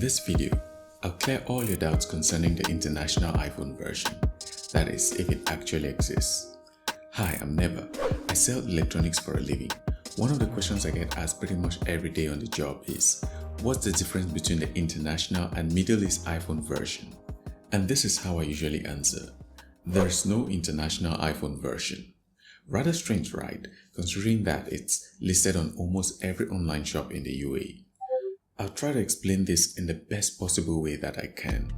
this video, I'll clear all your doubts concerning the international iPhone version, that is, if it actually exists. Hi, I'm Neva. I sell electronics for a living. One of the questions I get asked pretty much every day on the job is, what's the difference between the international and Middle East iPhone version? And this is how I usually answer. There's no international iPhone version. Rather strange, right? Considering that it's listed on almost every online shop in the UAE. I'll try to explain this in the best possible way that I can.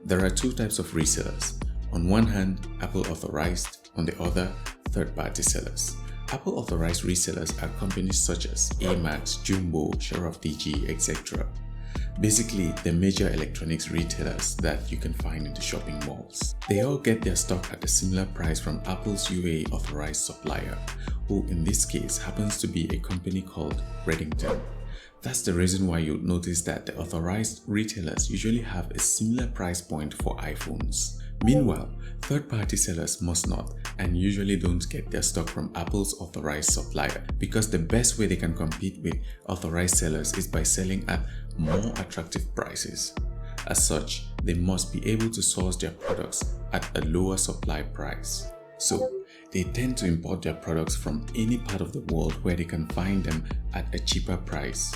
There are two types of resellers. On one hand, Apple authorized, on the other, third-party sellers. Apple authorized resellers are companies such as AMAX, Jumbo, Sharaf DG, etc. Basically, the major electronics retailers that you can find in the shopping malls. They all get their stock at a similar price from Apple's UAE authorized supplier, who in this case happens to be a company called Reddington. That's the reason why you'll notice that the authorized retailers usually have a similar price point for iPhones. Meanwhile, third-party sellers must not and usually don't get their stock from Apple's authorized supplier because the best way they can compete with authorized sellers is by selling at more attractive prices. As such, they must be able to source their products at a lower supply price. So, they tend to import their products from any part of the world where they can find them at a cheaper price.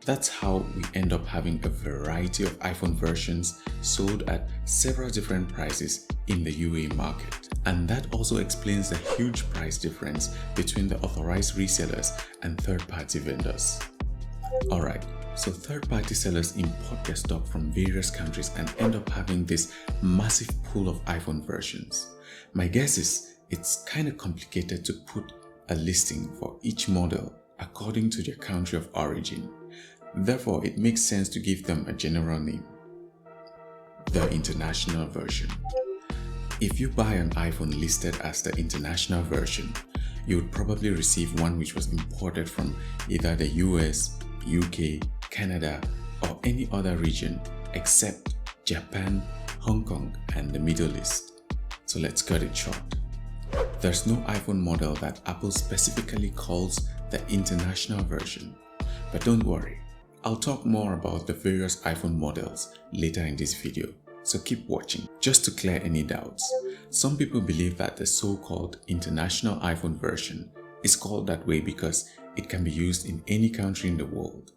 That's how we end up having a variety of iPhone versions sold at several different prices in the UAE market. And that also explains the huge price difference between the authorized resellers and third-party vendors. Alright, so third-party sellers import their stock from various countries and end up having this massive pool of iPhone versions. My guess is it's kind of complicated to put a listing for each model according to their country of origin. Therefore, it makes sense to give them a general name. The international version. If you buy an iPhone listed as the international version, you would probably receive one which was imported from either the US, UK, Canada, or any other region except Japan, Hong Kong, and the Middle East. So let's cut it short. There's no iPhone model that Apple specifically calls the international version. But don't worry, I'll talk more about the various iPhone models later in this video, so keep watching. Just to clear any doubts, some people believe that the so-called international iPhone version is called that way because it can be used in any country in the world.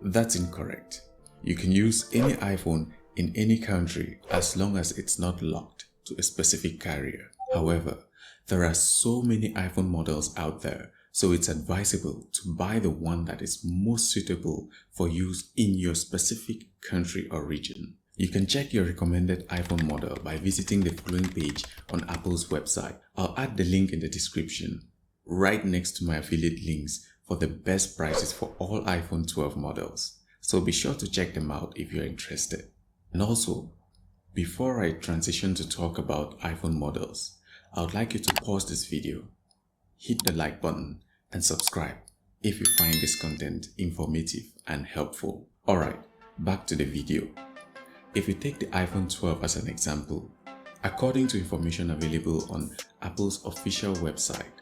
That's incorrect. You can use any iPhone in any country as long as it's not locked to a specific carrier. However, there are so many iPhone models out there, so it's advisable to buy the one that is most suitable for use in your specific country or region. You can check your recommended iPhone model by visiting the following page on Apple's website. I'll add the link in the description, right next to my affiliate links for the best prices for all iPhone 12 models. So be sure to check them out if you're interested. And also, before I transition to talk about iPhone models, I would like you to pause this video, hit the like button, and subscribe if you find this content informative and helpful. Alright, back to the video. If you take the iPhone 12 as an example, according to information available on Apple's official website,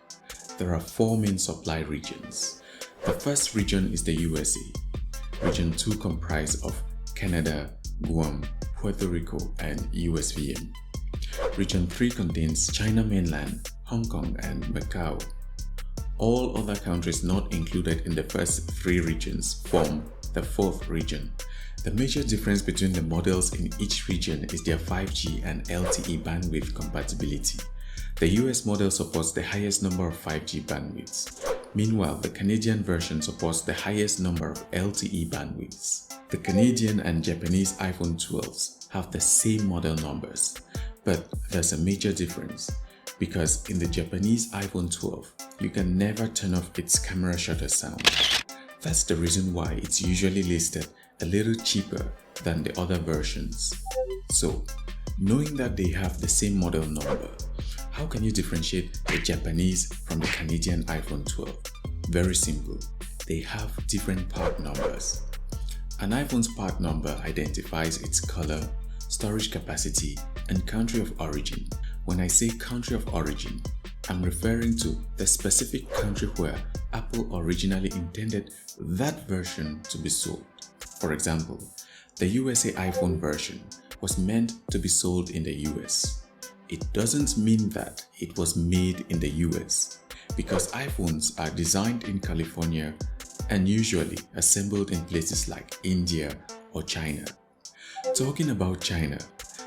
there are four main supply regions. The first region is the USA. Region 2 comprises of Canada, Guam, Puerto Rico, and USVM. Region 3 contains China mainland, Hong Kong, and Macau. All other countries not included in the first three regions form the fourth region. The major difference between the models in each region is their 5G and LTE bandwidth compatibility. The US model supports the highest number of 5G bandwidths. Meanwhile, the Canadian version supports the highest number of LTE bandwidths. The Canadian and Japanese iPhone 12s have the same model numbers, but there's a major difference. Because in the Japanese iPhone 12, you can never turn off its camera shutter sound. That's the reason why it's usually listed a little cheaper than the other versions. So, knowing that they have the same model number, how can you differentiate the Japanese from the Canadian iPhone 12? Very simple. They have different part numbers. An iPhone's part number identifies its color, storage capacity, and country of origin. When I say country of origin, I'm referring to the specific country where Apple originally intended that version to be sold. For example, The USA iPhone version was meant to be sold in the US. It doesn't mean that it was made in the US, because iPhones are designed in California and usually assembled in places like India or China. Talking about China,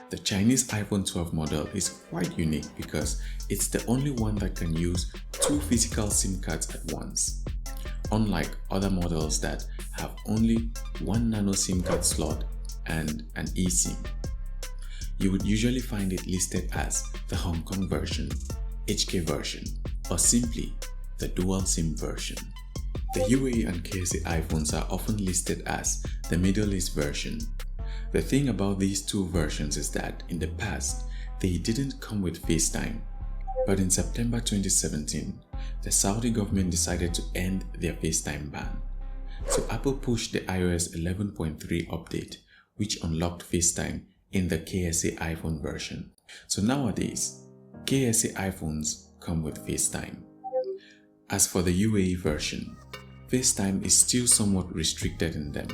the Chinese iPhone 12 model is quite unique because it's the only one that can use two physical SIM cards at once. Unlike other models that have only one nano SIM card slot and an eSIM. You would usually find it listed as the Hong Kong version, HK version, or simply the dual SIM version. The UAE and KSA iPhones are often listed as the Middle East version. The thing about these two versions is that in the past, they didn't come with FaceTime. But in September 2017, the Saudi government decided to end their FaceTime ban. So Apple pushed the iOS 11.3 update, which unlocked FaceTime in the KSA iPhone version. So nowadays, KSA iPhones come with FaceTime. As for the UAE version, FaceTime is still somewhat restricted in them.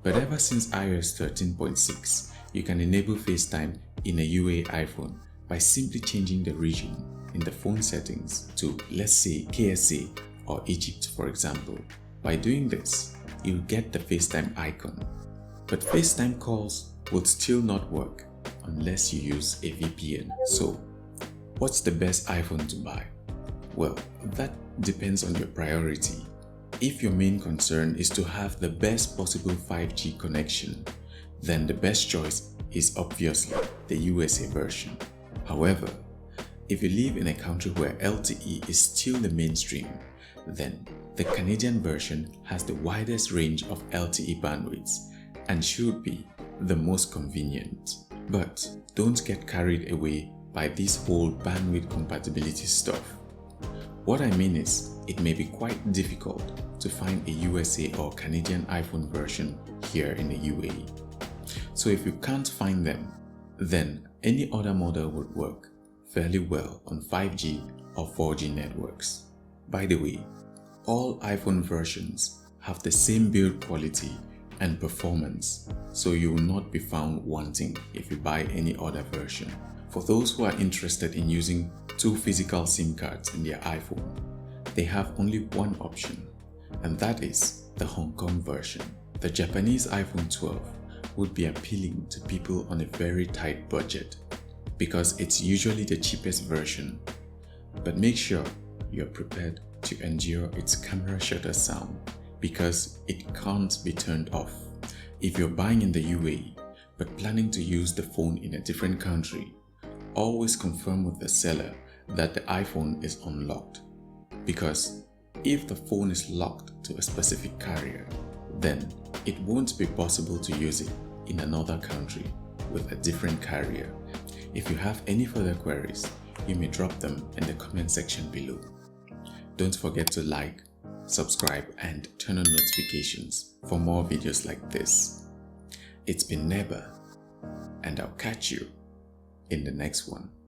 But ever since iOS 13.6, you can enable FaceTime in a UAE iPhone by simply changing the region in the phone settings to, let's say, KSA or Egypt, for example. By doing this, you'll get the FaceTime icon. But FaceTime calls will still not work unless you use a VPN. So, what's the best iPhone to buy? Well, that depends on your priority. If your main concern is to have the best possible 5G connection, then the best choice is obviously the USA version. However, if you live in a country where LTE is still the mainstream, then the Canadian version has the widest range of LTE bandwidths and should be the most convenient. But don't get carried away by this whole bandwidth compatibility stuff. What I mean is, it may be quite difficult to find a USA or Canadian iPhone version here in the UAE. So if you can't find them, then any other model would work fairly well on 5G or 4G networks. By the way, all iPhone versions have the same build quality and performance, so you will not be found wanting if you buy any other version. For those who are interested in using two physical SIM cards in their iPhone, they have only one option, and that is the Hong Kong version. The Japanese iPhone 12 would be appealing to people on a very tight budget because it's usually the cheapest version, but make sure you're prepared to endure its camera shutter sound because it can't be turned off. If you're buying in the UAE but planning to use the phone in a different country, always confirm with the seller that the iPhone is unlocked, because if the phone is locked to a specific carrier, then it won't be possible to use it in another country with a different carrier. If you have any further queries, you may drop them in the comment section below. Don't forget to like, subscribe, and turn on notifications for more videos like this. It's been Neba, and I'll catch you in the next one.